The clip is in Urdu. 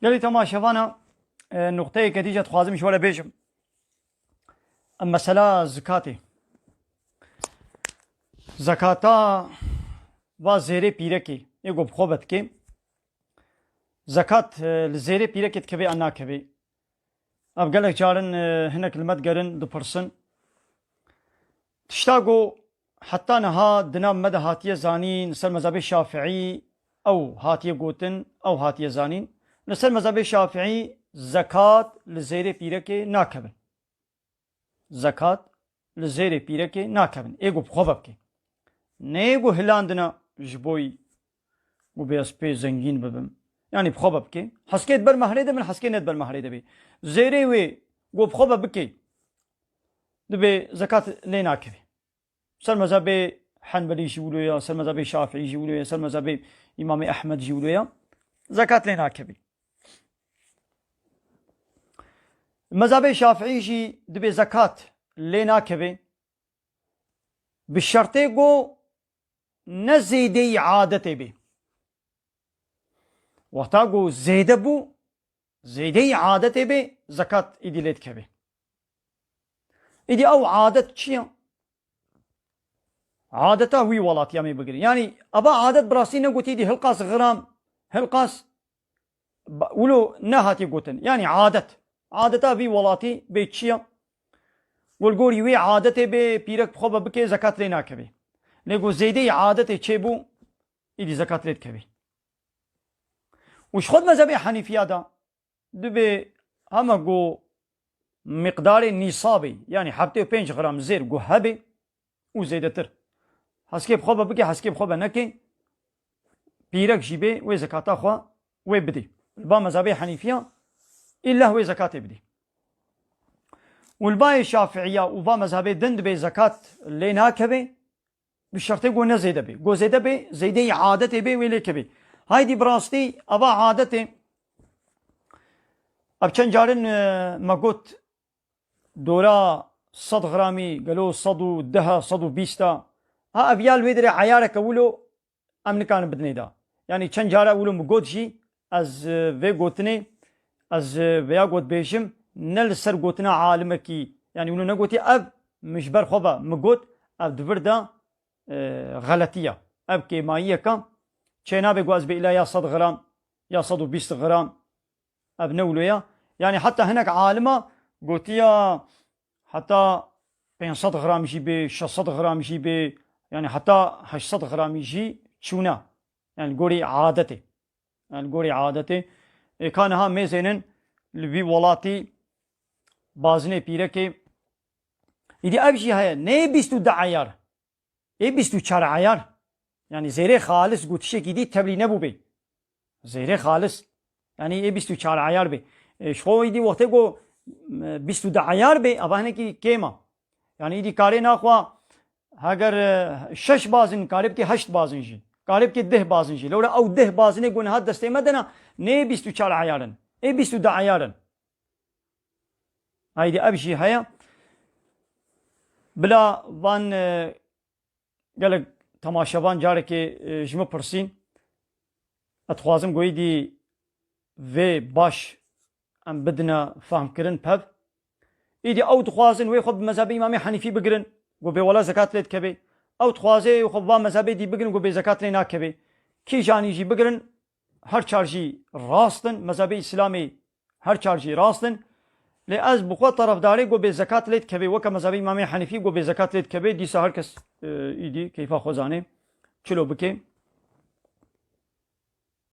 قالي تماشاوانا نقطة كديجة تخوازم شوالة بيجم مسألة زكاة و زيري بيركي يقو بخوبت كي زكاة لزيري بيركي تكبي أنا كبي أب قالك جارن هنا كلمات قرن دو برسن تشتاقو حتى نها دنام مدى هاتية زانين نسال مذهب الشافعي أو هاتية قوتن أو هاتية زانين نسال مذهب الشافعي زكاة لزيري بيركي ناكبن زكاة لزيري بيركي ناكبن ايقو بخوبك نيقو هلاندنا جبوي وبيس بي زنجين ببم يعني بخوبك حسكيت بر مهريده من حسكيت ند بر مهريده بي زيري وي قو بخوبك دبي زكاة لينا كبي سر مذهب حنبلي جولويا سر مذهب شافعي جولويا سر مذهب إمام أحمد جولويا زكاة لينا كبي مذهب شافعي جي دبي زكاة لينا كبي بالشرطي قو نزيدي عادتي بي وقتا قو زيده بو زيدي عادتي بي زكاة إدي ليت كبي إدي أو عادت چيا عادتا هوي ولات يامي بقري يعني أبا عادت براسينا قوتي دي هلقاس غرام هلقاس ولو نهاتي قوتن يعني عادتا في ولاتي بي چيا والقول يوي عادتي بي بيرك بخوبة بكي زكاة لينا كبي لقو زيدي عادتي چيبو إدي زكاة ليت كبي وش خود مذهبي حنيفية دا دبي هما قو مقدار نصابي يعني حبتي 5 غرام زير قو هبي وزيدتر حسكي بخوبة بكي حسكي بخوبة نكي بيرك جيبي وي زكاة خوا وي بدي البا مذهبي حنيفية إلا هو زكاة بدي والباقي الشافعية وبا مذهبي دند بي زكاة لينا كبي بالشرطي قو نزيد بي قو زيد بي زيدي عادتي بي ويلي كبي هايدي براستي أبا عادتي أبچن جارن ما قلت دورا 100 غرامي قالوا 110 120 ها أبيال ويدري عيارك أولو أمريكان بدني دا يعني چن جارة أولو مقود شي از في قوتني از ويا قوت بيشم نل سر قوتنا عالمكي يعني أولو نقوتي أب مش بر خوبا مقود أب دفر دا غلطية أب كيمائية كا چينا بيقواز بإلا يا 100 غرام يا 120 غرام أب نولويا يعني حتى هناك عالمة قوتيا حتى 500 غرام جيبي 600 غرام جيبي يعني حتى 800 غرام يجي شونا يعني قوري عادتي يعني قوري عادتي كان ها ميزينن لبي ولاتي بازني بيركي يدي أبشي هيا ني بيستو دا عيار اي بيستو چار عيار يعني زيري خالص قوت شك يدي تبلي نبو بي زيري خالص يعني اي بيستو چار عيار بي شو يدي وقته قو بيستو دا عيار بي ابا هنكي كيما يعني يدي كاري ناخوا اگر 6 بازن قالب كي 8 بازن جي قالب كي 10 بازن جي لولا او 10 بازن يقول هاد دستي مدنا ني بيستو چار عيارن اي بيستو دا عيارن هايدي ابشي هيا بلا وان قالك تماشاوان جاركي جمع پرسين اتخوازم قوي دي في باش ام بدنا فهم كرن باب ايدي او تخوازن وي خب مذهب امام حنيفي بقرن وبي ولا زكاة ليت كبي او تخوازي وخب مذهب دي بقرن وبي زكاة لينا كبي كي جاني جي بقرن هر چارجي راستن مذهب اسلامي هر چارجي راستن لأز بخوا طرف داري وبي زكاة ليت كبي وكا مذهب امام حنيفي وبي زكاة ليت كبي دي سهر كس ايدي كيفا خوزاني چلو بكي